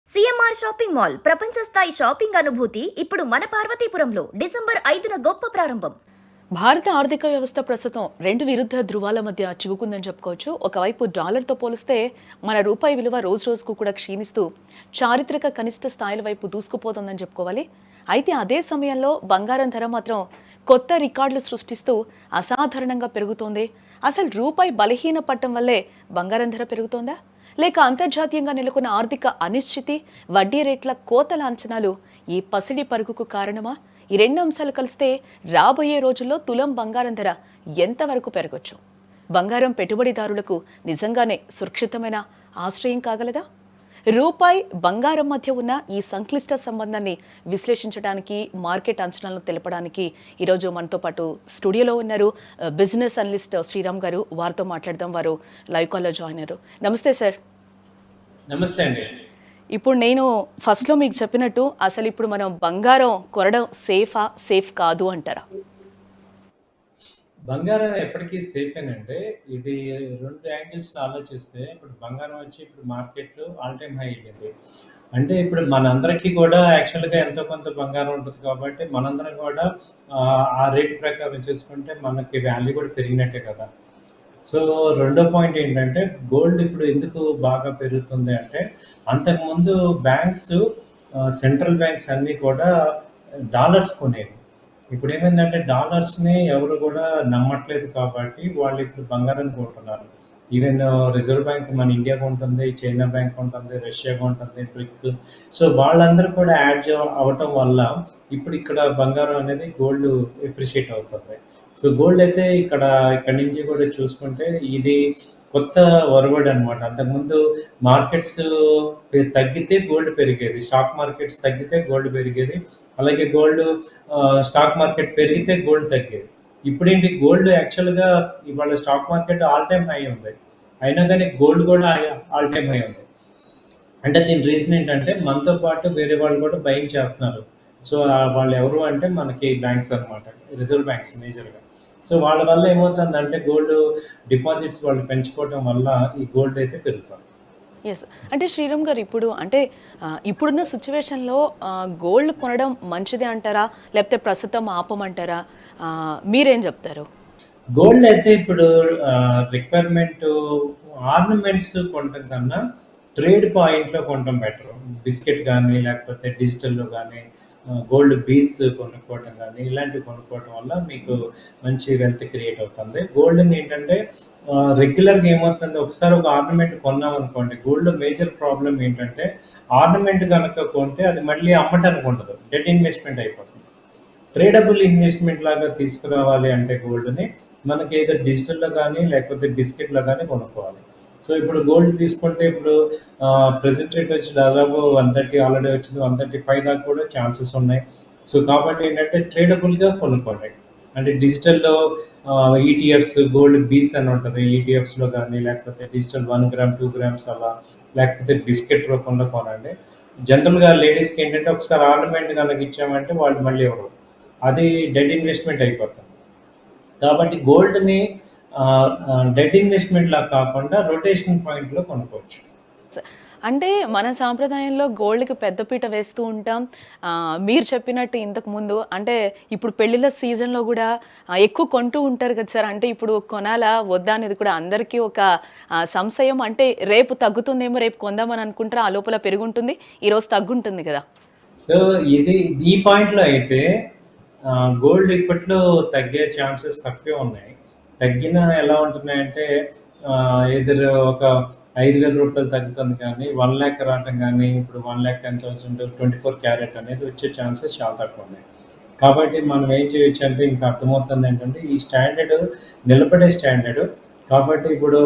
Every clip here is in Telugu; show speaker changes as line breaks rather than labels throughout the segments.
సిఎంఆర్ షాపింగ్ మాల్ ప్రపంచ స్థాయి షాపింగ్ అనుభూతి ఇప్పుడు మన పార్వతీపురంలో డిసెంబర్ 5న గొప్ప ప్రారంభం.
భారత ఆర్థిక వ్యవస్థ ప్రస్తుతం రెండు విరుద్ధ ధృవాల మధ్య చిక్కుకుందని చెప్పుకోవచ్చు. ఒకవైపు డాలర్తో పోలిస్తే మన రూపాయి విలువ రోజు రోజుకు కూడా క్షీణిస్తూ చారిత్రక కనిష్ట స్థాయిల వైపు దూసుకుపోతుందని చెప్పుకోవాలి. అయితే అదే సమయంలో బంగారం ధర మాత్రం కొత్త రికార్డులు సృష్టిస్తూ అసాధారణంగా పెరుగుతోంది. అసలు రూపాయి బలహీన పట్టడం వల్లే బంగారం ధర పెరుగుతోందా, లేక అంతర్జాతీయంగా నెలకొన్న ఆర్థిక అనిశ్చితి, వడ్డీ రేట్ల కోతల అంచనాలు ఈ పసిడి పరుగుకు కారణమా? ఈ రెండు అంశాలు కలిస్తే రాబోయే రోజుల్లో తులం బంగారం ధర ఎంతవరకు పెరగొచ్చు? బంగారం పెట్టుబడిదారులకు నిజంగానే సురక్షితమైన ఆశ్రయం కాగలదా? రూపాయి బంగారం మధ్య ఉన్న ఈ సంక్లిష్ట సంబంధాన్ని విశ్లేషించడానికి, మార్కెట్ అంచనాలను తెలపడానికి ఈరోజు మనతో పాటు స్టూడియోలో ఉన్నారు బిజినెస్ అనలిస్ట్ శ్రీరామ్ గారు. వారితో మాట్లాడదాం. వారు లైవ్ కాల్లో జాయిన్ అయ్యారు. నమస్తే సార్.
నమస్తే అండి.
ఇప్పుడు నేను ఫస్ట్లో మీకు చెప్పినట్టు అసలు ఇప్పుడు మనం బంగారం కొనడం సేఫ్ కాదు అంటారా?
బంగారం ఎప్పటికీ సేఫేనండి. ఇది 2 యాంగిల్స్‌లో ఆలోచిస్తే ఇప్పుడు బంగారం వచ్చి ఇప్పుడు మార్కెట్ ఆల్ టైమ్ హై ఎళ్ళింది. అంటే ఇప్పుడు మనందరికీ కూడా యాక్చువల్‌గా ఎంతో కొంత బంగారం ఉంటది కాబట్టి మనందరం కూడా ఆ రేట్ ప్రకారం చూసుకుంటే మనకి వాల్యూ కూడా పెరిగినట్టే కదా! సో, రెండో పాయింట్ ఏంటంటే గోల్డ్ ఇప్పుడు ఎందుకు బాగా పెరుగుతుంది అంటే అంతకుముందు బ్యాంక్స్ సెంట్రల్ బ్యాంక్స్ అన్నీ కూడా డాలర్స్ కొనేవి. ఇప్పుడేమైందంటే డాలర్స్‌ని ఎవరు గూడా నమ్మట్లేదు కాబట్టి వాళ్ళిప్పుడు బంగారం కొంటున్నారు. ఈవెన్ రిజర్వ్ బ్యాంక్ మన ఇండియా కొంటుంది, చైనా బ్యాంక్ కొంటుంది, రష్యా కొంటుంది, బ్రిక్. సో, వాళ్ళందరూ కూడా యాడ్ అవ్వటం వల్ల ఇప్పుడు ఇక్కడ బంగారం అనేది గోల్డ్ ఎప్రిషియేట్ అవుతుంది. సో, గోల్డ్ అయితే ఇక్కడి నుంచి కూడా చూసుకుంటే ఇది కొత్త ఒరవడి అనమాట. అంతకుముందు మార్కెట్స్ తగ్గితే గోల్డ్ పెరిగేది. స్టాక్ మార్కెట్స్ తగ్గితే గోల్డ్ పెరిగేది. అలాగే స్టాక్ మార్కెట్ పెరిగితే గోల్డ్ తగ్గేది. ఇప్పుడేంటి గోల్డ్ యాక్చువల్‌గా ఇవాళ stock market all time high ఉంది. అయినా గాని గోల్డ్ కూడా ఆల్ టైమ్ హై ఉంది. అంటే దీని రీజన్ ఏంటంటే మనతో పాటు వేరే వాళ్ళు కూడా బయింగ్ చేస్తున్నారు. సో, వాళ్ళు ఎవరు అంటే మనకి బ్యాంక్స్ అనమాట. రిజర్వ్ బ్యాంక్స్ మేజర్‌గా. సో, వాళ్ళ వల్ల ఏమవుతుందంటే గోల్డ్ డిపాజిట్స్ వాళ్ళు పెంచుకోవటం వల్ల ఈ గోల్డ్ అయితే పెరుగుతుంది.
ఎస్. అంటే శ్రీరామ్ గారు ఇప్పుడున్న సిచ్యువేషన్‌లో గోల్డ్ కొనడం మంచిదే అంటారా? లేకపోతే ప్రస్తుతం ఆపమంటారా? మీరేం చెప్తారు?
గోల్డ్ అయితే ఇప్పుడు రిక్వైర్మెంట్ ఆర్నమెంట్స్ కొనటం కన్నా ట్రేడ్ పాయింట్‌లో కొనటం బెటరు. బిస్కెట్ గానీ, లేకపోతే డిజిటల్‌లో గానీ, గోల్డ్ బీస్ కొనుక్కోవటం గానీ, ఇలాంటివి కొనుక్కోవటం వల్ల మీకు మంచి వెల్త్ క్రియేట్ అవుతుంది. గోల్డ్‌ని ఏంటంటే రెగ్యులర్‌గా ఏమవుతుంది, ఒకసారి ఒక ఆర్నమెంట్ కొన్నామనుకోండి, గోల్డ్‌లో మేజర్ ప్రాబ్లమ్ ఏంటంటే ఆర్నమెంట్ గనక కొంటే అది మళ్ళీ అమ్మటానికి ఉండదు. డెడ్ ఇన్వెస్ట్‌మెంట్ అయిపోతుంది. ట్రేడబుల్ ఇన్వెస్ట్‌మెంట్ లాగా తీసుకురావాలి అంటే గోల్డ్‌ని మనకి ఏదో డిజిటల్‌లో గానీ, లేకపోతే బిస్కెట్‌లో గానీ కొనుక్కోవాలి. సో, ఇప్పుడు గోల్డ్ తీసుకుంటే ఇప్పుడు ప్రెజెంట్ రేట్ వచ్చి దాదాపు 130 ఆల్రెడీ వచ్చింది. 135 దాకా కూడా ఛాన్సెస్ ఉన్నాయి. సో, కాబట్టి ఏంటంటే ట్రేడబుల్‌గా కొనుక్కోండి. అంటే డిజిటల్‌లో ఈటీఎఫ్స్, గోల్డ్ బీస్ అని ఉంటది. ఈటీఎఫ్స్‌లో గానీ, లేకపోతే డిజిటల్ 1 గ్రామ్, 2 గ్రామ్స్ అలా, లేకపోతే బిస్కెట్ రూపంలో కొనండి. జనరల్‌గా లేడీస్‌కి ఏంటంటే ఒకసారి ఆర్నమెంట్ గనక ఇచ్చామంటే వాళ్ళు మళ్ళీ ఇవ్వరు. అది డెడ్ ఇన్వెస్ట్‌మెంట్ అయిపోతుంది. కాబట్టి గోల్డ్‌ని డెడ్ ఇన్వెస్ట్‌మెంట్‌లా కాకుండా రొటేషన్ పాయింట్‌లో కొనుక్కోవచ్చు.
అంటే మన సాంప్రదాయంలో గోల్డ్‌కి పెద్దపీట వేస్తూ ఉంటాం. మీరు చెప్పినట్టు ఇంతకుముందు అంటే ఇప్పుడు పెళ్ళిళ్ళ సీజన్‌లో గూడా ఎక్కువ కొంటూ ఉంటారు కదా సార్. అంటే ఇప్పుడు కొనాలా? వద్దా? అనేది కూడా అందరికీ ఒక సంశయం. అంటే రేపు తగ్గుతుందేమో, రేపు కొందామని అనుకుంటారు. ఆ లోపల పెరుగుంటుంది. ఈరోజు తగ్గుంటుంది గదా!
సో, ఈ పాయింట్‌లో అయితే గోల్డ్ ఇప్పట్లో తగ్గే ఛాన్సెస్ తక్కువే ఉన్నాయి. తగ్గినా ఎలా ఉంటున్నాయంటే ఎయిదర్ ఒక రూ. 5,000 తగ్గుతుంది కానీ, 1,00,000 రావటం గానీ, ఇప్పుడు 1,10,000 24 క్యారెట్ అనేది వచ్చే ఛాన్సెస్ చాలా తక్కువున్నాయి. కాబట్టి మనం ఏం చేయొచ్చంటే ఇంకా అర్థమవుతుందేంటంటే ఈ స్టాండర్డ్ నిలబడే స్టాండర్డ్. కాబట్టి ఇప్పుడు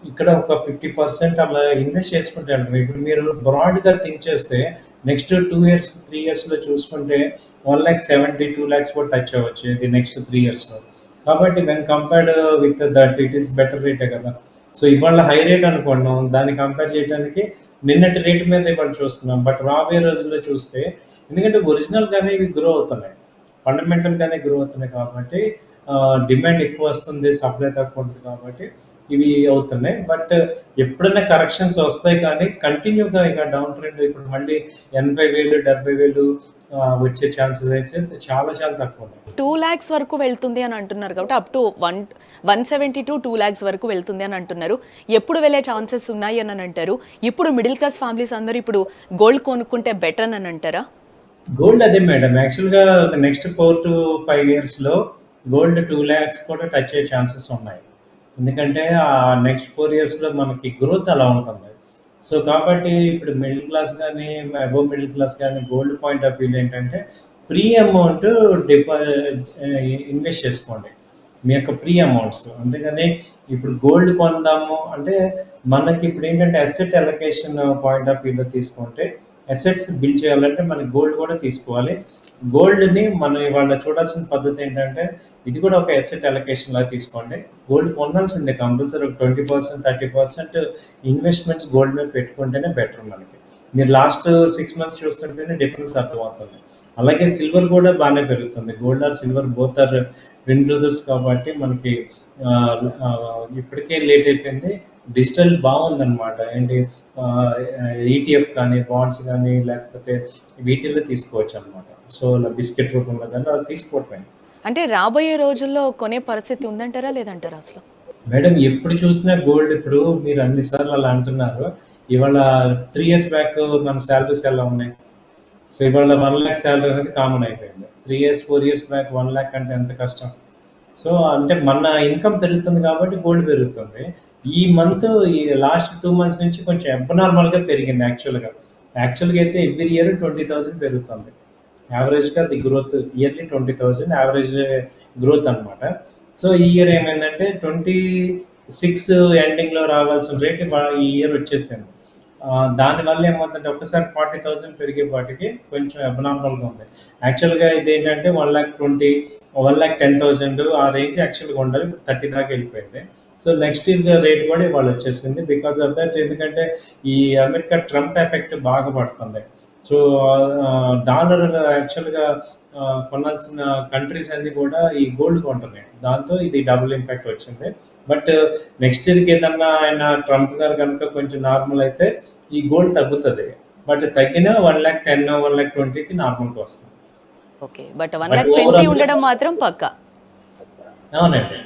ఇక్కడ ఒక 50% అలా ఇన్వెస్ట్ చేసుకుంటే అంటారు. ఇప్పుడు మీరు బ్రాడ్‌గా థింక్ చేస్తే నెక్స్ట్ 2 ఇయర్స్, 3 ఇయర్స్‌లో చూసుకుంటే 1,70,000, 2,00,000 కూడా టచ్ అవ్వచ్చు. ఇది నెక్స్ట్ 3 ఇయర్స్‌లో. కాబట్టి when compared with that it is better రేటే కదా! సో, ఇవాళ హై రేట్ అనుకున్నాం. దాన్ని కంపేర్ చేయడానికి నిన్నటి రేట్ మీద ఇవాళ చూస్తున్నాం. బట్ రాబోయే రోజుల్లో చూస్తే ఎందుకంటే ఒరిజినల్‌గానే ఇవి గ్రో అవుతున్నాయి. ఫండమెంటల్‌గానే గ్రో అవుతున్నాయి కాబట్టి డిమాండ్ ఎక్కువ వస్తుంది. సప్లై తక్కువ ఉంటుంది కాబట్టి ఇవి అవుతున్నాయి. బట్ ఎప్పుడైనా కరెక్షన్స్ వస్తాయి కానీ కంటిన్యూగా ఇక డౌన్ ట్రెండ్ ఇప్పుడు మళ్ళీ 80,000, 70,000 వచ్చే ఛాన్సెస్ అయితే చాలా చాలా తక్కువ ఉన్నాయి.
2 లాక్స్ వరకు వెళ్తుంది అని అంటున్నారు కాబట్టి అప్ టు 170 టు 2 లాక్స్ వరకు వెళ్తుంది అని అంటున్నారు. ఎప్పుడు వెళ్ళే ఛాన్సెస్ ఉన్నాయి అని అంటారు. ఇప్పుడు మిడిల్ క్లాస్ ఫ్యామిలీస్ అందరూ ఇప్పుడు గోల్డ్ కొనుక్కుంటే బెటర్ అని అంటారా?
గోల్డ్ అదే మేడం. యాక్చువల్‌గా నెక్స్ట్ 4-5 ఇయర్స్‌లో గోల్డ్ 2 లాక్స్ కూడా టచ్ అయ్యే ఛాన్సెస్ ఉన్నాయి. ఎందుకంటే నెక్స్ట్ 4 ఇయర్స్‌లో మనకి గ్రోత్ అలా ఉంటుంది. సో, కాబట్టి ఇప్పుడు మిడిల్ క్లాస్ గానీ, అబోవ్ మిడిల్ క్లాస్ గానీ గోల్డ్ పాయింట్ ఆఫ్ వ్యూలో ఏంటంటే ఫ్రీ అమౌంట్ డిపా ఇన్వెస్ట్ చేసుకోండి. మీ యొక్క ఫ్రీ అమౌంట్స్. అంతేగాని ఇప్పుడు గోల్డ్ కొందాము అంటే మనకి ఇప్పుడేంటంటే అసెట్ అలొకేషన్ పాయింట్ ఆఫ్ వ్యూలో తీసుకుంటే అసెట్స్ బిల్డ్ చేయాలంటే మనకి గోల్డ్ కూడా తీసుకోవాలి. గోల్డ్‌ని మనం ఇవాళ చూడాల్సిన పద్ధతి ఏంటంటే ఇది కూడా ఒక అసెట్ అలొకేషన్‌లాగా తీసుకోండి. గోల్డ్ కొనాల్సిందే కంపల్సరీ ఒక 20%, 30% ఇన్వెస్ట్‌మెంట్స్ గోల్డ్ మీద పెట్టుకుంటేనే బెటర్ మనకి. మీరు లాస్ట్ 6 మంత్స్ చూస్తుంటేనే డిఫరెన్స్ అర్థమవుతుంది. అలాగే సిల్వర్ కూడా బానే పెరుగుతుంది. Gold or silver both are twin brothers కాబట్టి మనకి ఇప్పటికే లేట్ అయిపోయింది. డిజిటల్ బాగుందనమాట. ఏంటి ఈటీఎఫ్ కానీ, బాండ్స్ కానీ లేకపోతే వీటిల్లో తీసుకోవచ్చనమాట. సో, ఇలా బిస్కెట్ రూపంలో గానీ అలా తీసుకోవటమే.
అంటే రాబోయే రోజుల్లో కొనే పరిస్థితి ఉందంటారా? లేదంటారా అసలు?
మేడం ఎప్పుడు చూసినా గోల్డ్ ఇప్పుడు మీరు అన్ని సార్లు అలా అంటున్నారు. ఇవాళ 3 ఇయర్స్ బ్యాక్ మన సాలరీస్ ఎలా ఉన్నాయి? సో, ఇవాళ 1,00,000 సాలరీ అనేది కామన్ అయిపోయింది. 3 ఇయర్స్, 4 ఇయర్స్ బ్యాక్ 1,00,000 అంటే ఎంత కష్టం. సో, అంటే మన ఇన్‌కమ్ పెరుగుతుంది కాబట్టి గోల్డ్ పెరుగుతుంది. ఈ మంత్ ఈ లాస్ట్ 2 మంత్స్ నుంచి కొంచెం అబ్‌నార్మల్‌గా పెరిగింది యాక్చువల్‌గా. యాక్చువల్‌గా అయితే ఎవ్రీ ఇయర్ 20,000 పెరుగుతుంది. యావరేజ్‌గా the growth yearly 20,000 average growth అనమాట. సో, ఈ ఇయర్ ఏమైందంటే 26 ఎండింగ్‌లో రావాల్సిన రేట్ ఈ ఇయర్ వచ్చేసింది. దానివల్ల ఏమవుతుందంటే ఒక్కసారి 40,000 పెరిగేపాటికి కొంచెం అబ్‌నార్మల్‌గా ఉంది. యాక్చువల్‌గా ఇదేంటంటే 1,20,000, 1,10,000 ఆ రేంజ్ యాక్చువల్‌గా ఉండాలి. 30 దాకా వెళ్ళిపోయింది. సో, నెక్స్ట్ ఇయర్ రేట్ కూడా ఇవాళ వచ్చేసింది. బికాస్ ఆఫ్ దట్ ఎందుకంటే ఈ అమెరికా ట్రంప్ ఎఫెక్ట్ బాగా పడుతుంది. సో, డాలర్ యాక్చువల్‌గా కొనాల్సిన కంట్రీస్ అన్నీ కూడా ఈ గోల్డ్ కొంటున్నాయి. దాంతో ఇది డబుల్ ఇంపాక్ట్ వచ్చింది. బట్ నెక్స్ట్ ఇయర్‌కి ఏదన్నా ఆయన ట్రంప్ గారు గనుక కొంచెం నార్మల్ అయితే ఈ గోల్డ్ తగ్గుతది. బట్ తగ్గినా 1,10,000, 1,20,000కి నార్మల్‌గా వస్తుంది.
ఓకే. బట్
బట్
1,20,000
ఓవరాల్‌గా
ఉండడం మాత్రం పక్కా.
అవునండి.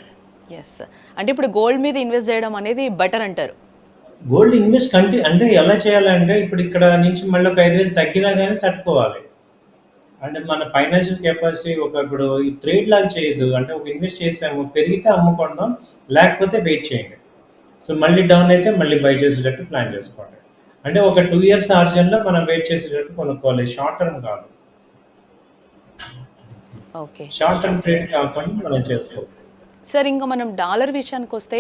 యెస్. అంటే ఇప్పుడు గోల్డ్ మీద ఇన్వెస్ట్ చేయడం అనేది బెటర్ అంటారు.
గోల్డ్ ఇన్వెస్ట్ అంటే ఎలా చేయాలంటే ఇప్పుడు ఇక్కడ నుంచి మళ్ళీ ఒక 5,000 తగ్గినా గానీ తట్టుకోవాలి. అంటే మన ఫైనాన్షియల్ కెపాసిటీ ఇప్పుడు ఈ ట్రేడ్ లాగా చేయొద్దు. అంటే ఒక ఇన్వెస్ట్ చేసాము పెరిగితే అమ్ముకుందాం. లేకపోతే వెయిట్ చేయండి. సో, మళ్ళీ డౌన్ అయితే మళ్ళీ బై చేసేటట్టు ప్లాన్ చేసుకోండి. అంటే ఒక 2 ఇయర్స్ ఆర్జన్‌లో మనం వెయిట్ చేసేటట్టు కొనుక్కోవాలి. షార్ట్ టర్మ్ కాదు.
ఓకే.
షార్ట్ టర్మ్ ట్రేడ్ కాకుండా మనం చేసుకోవాలి.
సార్ ఇంకా మనం డాలర్ విషయానికొస్తే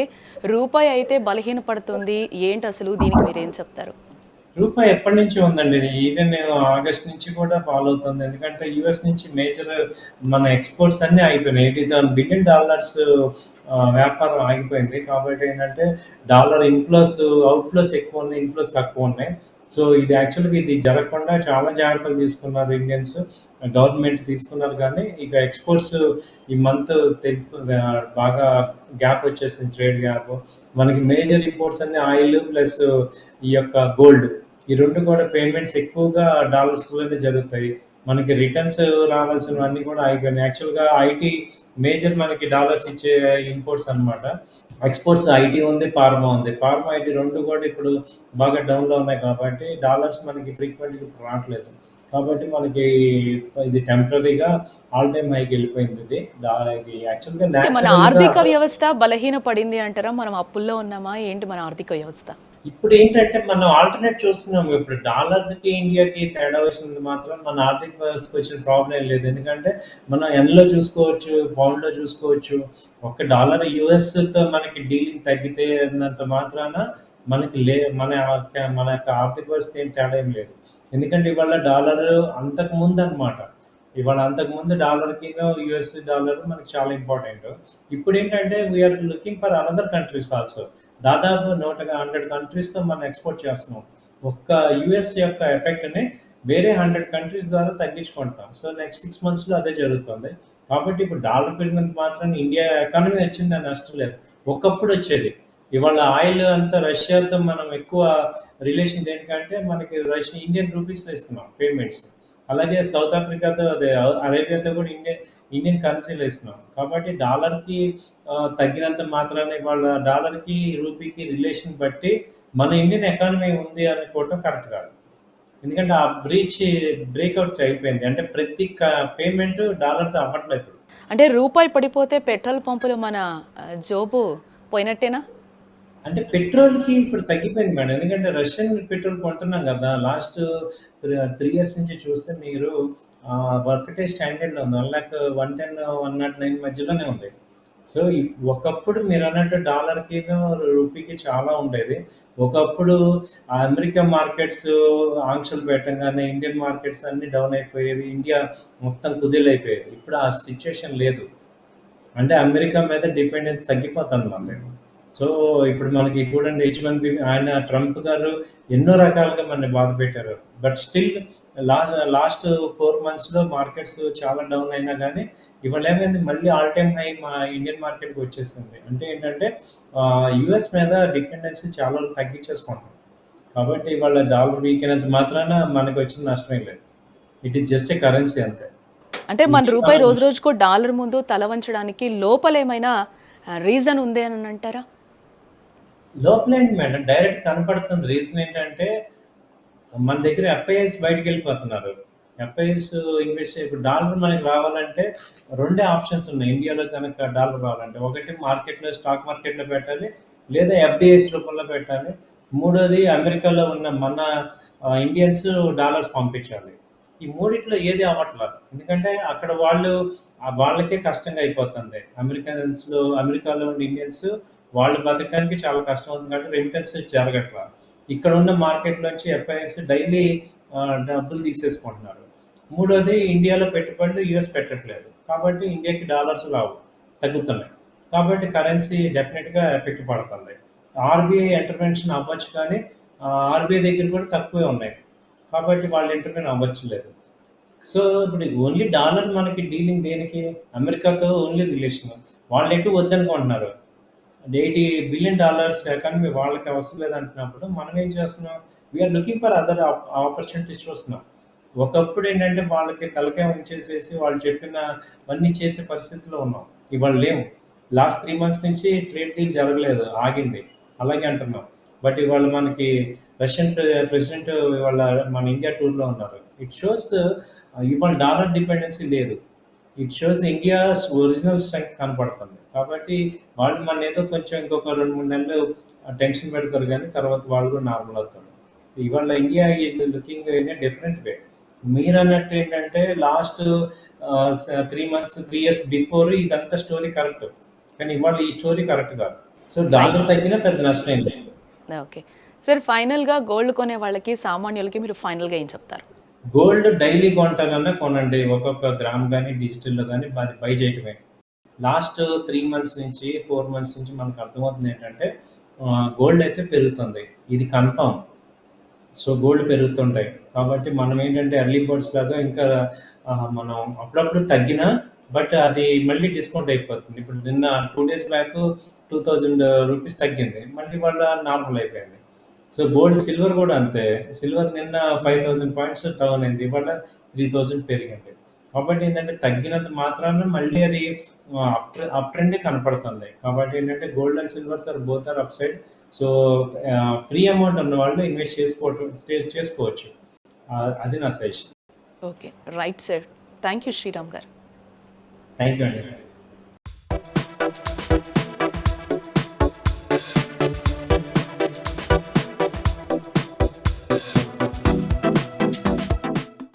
రూపాయి అయితే బలహీనపడుతుంది. ఏంటసలు దీనికి మీరేం చెప్తారు?
రూపాయి ఎప్పటినుంచో ఉందండి. ఇది ఈవెన్ ఆగస్ట్ నుంచి కూడా ఫాలో అవుతుంది. ఎందుకంటే యూఎస్ నుంచి మేజర్ మన ఎక్స్‌పోర్ట్స్ అన్నీ ఆగిపోయినాయి. $87 బిలియన్ వ్యాపారం ఆగిపోయింది. కాబట్టి ఏంటంటే డాలర్ అవుట్‌ఫ్లోస్ ఎక్కువ ఉన్నాయి. ఇన్‌ఫ్లోస్ తక్కువ ఉన్నాయి. సో, ఇది యాక్చువల్‌గా ఇది జరగకుండా చాలా జాగ్రత్తలు తీసుకున్నారు ఇండియన్స్. గవర్నమెంట్ తీసుకున్నారు కానీ ఇక ఎక్స్‌పోర్ట్స్ ఈ మంత్ బాగా గ్యాప్ వచ్చేసింది ట్రేడ్ గ్యాప్. మనకి మేజర్ ఇంపోర్ట్స్ అన్నీ ఆయిల్ ప్లస్ ఈ యొక్క గోల్డ్. ఈ 2 కూడా పేమెంట్స్ ఎక్కువగా డాలర్స్‌లోనే జరుగుతాయి. మనకి రిటర్న్స్ రావాల్సినవన్నీ కూడా ఆగిపోయినాయి. యాక్చువల్‌గా ఐటీ మేజర్ మనకి డాలర్స్ ఇచ్చే ఇంపోర్ట్స్ అనమాట. ఎక్స్‌పోర్ట్స్ ఐటీ ఉంది, ఫార్మా ఉంది. ఫార్మా, ఐటీ 2 కూడా ఇప్పుడు బాగా డౌన్‌లో ఉన్నాయి కాబట్టి డాలర్స్ మనకి ఫ్రీక్వెంట్‌గా ఇప్పుడు రావట్లేదు. కాబట్టి మనకి ఇది టెంపరరీగా ఆల్ టైమ్ హైకి వెళ్ళిపోయింది ఇది. ఇది యాక్చువల్‌గా
అంటే మన
న్యాచురల్‌గా
ఆర్థిక వ్యవస్థ బలహీనపడింది అంటారా? మనం అప్పుల్లో ఉన్నామా? ఏంటి మన ఆర్థిక వ్యవస్థ?
ఇప్పుడేంటంటే మనం ఆల్టర్‌నేట్ చూస్తున్నాము. ఇప్పుడు డాలర్‌కి, ఇండియాకి తేడా వచ్చినంత మాత్రం మన ఆర్థిక వ్యవస్థకి వచ్చిన ప్రాబ్లమ్ ఏం లేదు. ఎందుకంటే మనం యెన్‌లో చూసుకోవచ్చు, పౌండ్‌లో చూసుకోవచ్చు. ఒక్క డాలర్ యూఎస్‌తో మనకి డీలింగ్ తగ్గితే అన్నంత మాత్రాన మనకి మన యొక్క ఆర్థిక వ్యవస్థ ఏం తేడా ఏం లేదు. ఎందుకంటే ఇవాళ డాలరు అంతకుముందనమాట. ఇవాళ అంతకుముందు డాలర్‌కిను, యూఎస్ డాలర్ మనకి చాలా ఇంపార్టెంట్. ఇప్పుడేంటంటే we are looking for another countries also. దాదాపు 100 కంట్రీస్‌తో మనం ఎక్స్‌పోర్ట్ చేస్తున్నాం. ఒక్క యూఎస్ యొక్క ఎఫెక్ట్‌ని వేరే 100 కంట్రీస్ ద్వారా తగ్గించుకుంటాం. సో, నెక్స్ట్ 6 మంత్స్‌లో అదే జరుగుతుంది. కాబట్టి ఇప్పుడు డాలర్ పెరిగినంత మాత్రాన ఇండియా ఎకానమీ వచ్చిందని నష్టం లేదు. ఒకప్పుడు వచ్చేది. ఇవాళ ఆయిల్ అంతా రష్యాతో మనం ఎక్కువ రిలేషన్ దేనికంటే మనకి రష్యా ఇండియన్ రూపీస్లో ఇస్తున్నాం పేమెంట్స్. అలాగే సౌత్ ఆఫ్రికాతో అదే అరేబియాతో కూడా ఇండియన్ కరెన్సీలో ఇస్తున్నాం. కాబట్టి డాలర్కి తగ్గినంత మాత్రాన ఇవాళ డాలర్కి రూపీకి రిలేషన్ బట్టి మన ఇండియన్ ఎకానమీ ఉంది అనుకోవటం కరెక్ట్ కాదు. ఎందుకంటే ఆ బ్రేక్అవుట్ అయిపోయింది. అంటే ప్రతి పేమెంట్ డాలర్తో అవ్వట్లేదు ఇప్పుడు.
అంటే రూపాయి పడిపోతే పెట్రోల్ పంపులో మన జోబు పోయినట్టేనా?
అంటే పెట్రోల్‌కి ఇప్పుడు తగ్గిపోయింది మేడం. ఎందుకంటే రష్యన్ పెట్రోల్ కొంటున్నాం గదా! లాస్ట్ 3 ఇయర్స్ నుంచి చూస్తే మీరు ఒకటే స్టాండర్డ్‌లో ఉంది. 1,110, 109 మధ్యలోనే ఉంది. సో, ఒకప్పుడు మీరన్నట్టు డాలర్‌కిను, రూపీకి చాలా ఉండేది. ఒకప్పుడు అమెరికా మార్కెట్స్ ఆంక్షలు పెట్టంగానే ఇండియన్ మార్కెట్స్ అన్నీ డౌన్ అయిపోయేవి. ఇండియా మొత్తం కుదేలైపోయేది. ఇప్పుడు ఆ సిట్యుయేషన్ లేదు. అంటే అమెరికా మీద డిపెండెన్స్ తగ్గిపోతుంది మనది. సో, ఇప్పుడు మనకి చూడండి H1B ఆయన ట్రంప్ గారు ఎన్నో రకాలుగా మనల్ని బాధపెట్టారు. బట్ స్టిల్ లాస్ట్ 4 మంత్స్‌లో మార్కెట్స్ చాలా డౌన్ అయినా గానీ, ఇవాళ ఏమైంది మళ్ళీ ఆల్ టైమ్ హై మా ఇండియన్ మార్కెట్‌కి వచ్చేసింది. అంటే ఏంటంటే యూఎస్ మీద డిపెండెన్సీ చాలా వరకు తగ్గించేసుకుంటున్నాం. కాబట్టి ఇవాళ డాలర్ వీక్ అయినంత మాత్రాన మనకొచ్చిన నష్టమేం లేదు. It is just a currency అంతే.
అంటే మన
ఇండియన్
రూపాయి రోజు రోజుకు డాలర్ ముందు తల వంచడానికి లోపలేమైనా రీజన్ ఉంది అని అంటారా?
లోపలేంటి మేడం డైరెక్ట్ కనపడుతుంది. రీజన్ ఏంటంటే మన దగ్గర ఎఫ్ఐఎస్ బయటికెళ్ళిపోతున్నారు. ఎఫ్ఐఎస్ ఇన్వెస్ట్ ఇప్పుడు డాలర్ మనకి రావాలంటే రెండే ఆప్షన్స్ ఉన్నాయి. ఇండియాలో కనుక డాలర్ రావాలంటే. ఒకటి మార్కెట్‌లో స్టాక్ మార్కెట్‌లో పెట్టాలి. లేదా ఎఫ్‌డిఐస్ రూపంలో పెట్టాలి. మూడోది అమెరికాలో ఉన్న మన ఇండియన్స్ డాలర్స్ పంపించాలి. ఈ మూడిట్లో ఏది అవ్వట్ల. ఎందుకంటే అక్కడ వాళ్ళకే కష్టంగా అయిపోతుంది. అమెరికాలో ఉన్న ఇండియన్స్ వాళ్ళు బతకడానికి చాలా కష్టం అవుతుంది కాబట్టి రెమిటెన్స్ జరగట్ల. ఇక్కడ ఉన్న మార్కెట్‌లోంచి ఎఫ్ఐఎస్ డైలీ డబ్బులు తీసేసుకుంటున్నారు. మూడోది ఇండియాలో పెట్టుబడులు యూఎస్ పెట్టట్లేదు. కాబట్టి ఇండియాకి డాలర్స్ రావు. తగ్గుతున్నాయి. కాబట్టి కరెన్సీ డెఫినిట్‌గా ఎఫెక్ట్ పడుతుంది. ఆర్‌బీఐ ఇంటర్వెన్షన్ అవ్వచ్చు కానీ ఆర్‌బీఐ దగ్గర కూడా తక్కువే ఉన్నాయి. కాబట్టి వాళ్ళు ఇంటర్వెన్ అవ్వట్లేదు. సో, ఇప్పుడు ఓన్లీ డాలర్ మనకి డీలింగ్ దేనికి? అమెరికాతో ఓన్లీ రిలేషన్. వాళ్ళెటు వద్దనుకుంటున్నారు. $80 బిలియన్ ఎకానమీ వాళ్ళకి అవసరం లేదంటున్నప్పుడు మనం ఏం చేస్తున్నాం? We are looking for other opportunities చూస్తున్నాం. ఒకప్పుడు ఏంటంటే వాళ్ళకి తలకాయ ఉంచేసేసి వాళ్ళు చెప్పినవన్నీ చేసే పరిస్థితిలో ఉన్నాం. ఇవాళ లేము. లాస్ట్ 3 మంత్స్ నుంచి ట్రేడ్ డీల్ జరగలేదు. ఆగింది. అలాగే అంటున్నాం. బట్ ఇవాళ మనకి రష్యన్ ప్రెసిడెంట్ ఇవాళ మన ఇండియా టూర్‌లో ఉన్నారు. ఇట్ షోస్ ఇవాళ డాలర్ డిపెండెన్సీ లేదు. It shows India's original strength కనపడుతుంది. కాబట్టి వాళ్ళు మననేదో కొంచెం ఇంకొక 2, 3 నెలలు టెన్షన్ పెడతారు గానీ తర్వాత వాళ్ళు కూడా నార్మల్ అవుతారు. ఇవాళ India is looking in a different way. మీరన్నట్టు ఏంటంటే లాస్ట్ 3 మంత్స్, 3 ఇయర్స్ బిఫోర్ ఇదంతా స్టోరీ కరెక్ట్. కానీ ఇవాళ ఈ స్టోరీ కరెక్ట్ కాదు. So,
right.
డాలర్ తగ్గినా పెద్ద నష్టమేం లేదు.
ఓకే. సార్ ఫైనల్‌గా గోల్డ్ కొనే వాళ్ళకి, సామాన్యులకి మీరు ఫైనల్‌గా ఏం చెప్తారు?
గోల్డ్ డైలీ కొంటానన్నా కొనండి. ఒక్కొక్క గ్రామ్ గానీ, డిజిటల్‌లో గానీ బై చేయటమే. లాస్ట్ 3 మంత్స్ నుంచి, 4 మంత్స్ నుంచి మనకు అర్థమవుతుంది ఏంటంటే గోల్డ్ అయితే పెరుగుతుంది. ఇది కన్ఫర్మ్. So, gold పెరుగుతుంటాయి. కాబట్టి మనం ఏంటంటే ఎర్లీ బర్డ్స్ లాగా ఇంకా మనం అప్పుడప్పుడు తగ్గినా బట్ అది మళ్ళీ డిస్కౌంట్ అయిపోతుంది. ఇప్పుడు నిన్న 2 డేస్ బ్యాక్ 2000 రూపీస్ తగ్గింది. మళ్ళీ ఇవాళ నార్మల్ అయిపోయింది. సో, సిల్వర్ కూడా అంతే. సిల్వర్ నిన్న 5000 పాయింట్స్ డౌన్ అయింది. ఇవాళ 3000 పెరిగింది. కాబట్టి ఏంటంటే తగ్గినంత మాత్రాన మళ్ళీ అది అప్ ట్రెండే కనపడుతుంది. కాబట్టి ఏంటంటే gold and silvers both are up side. So, free amount ఉన్నవాళ్ళు ఇన్వెస్ట్ చేసుకోవచ్చు. అది నా suggestion.
Okay. Right sir. Thank you Sriram గారు.
థ్యాంక్ యూ అండి.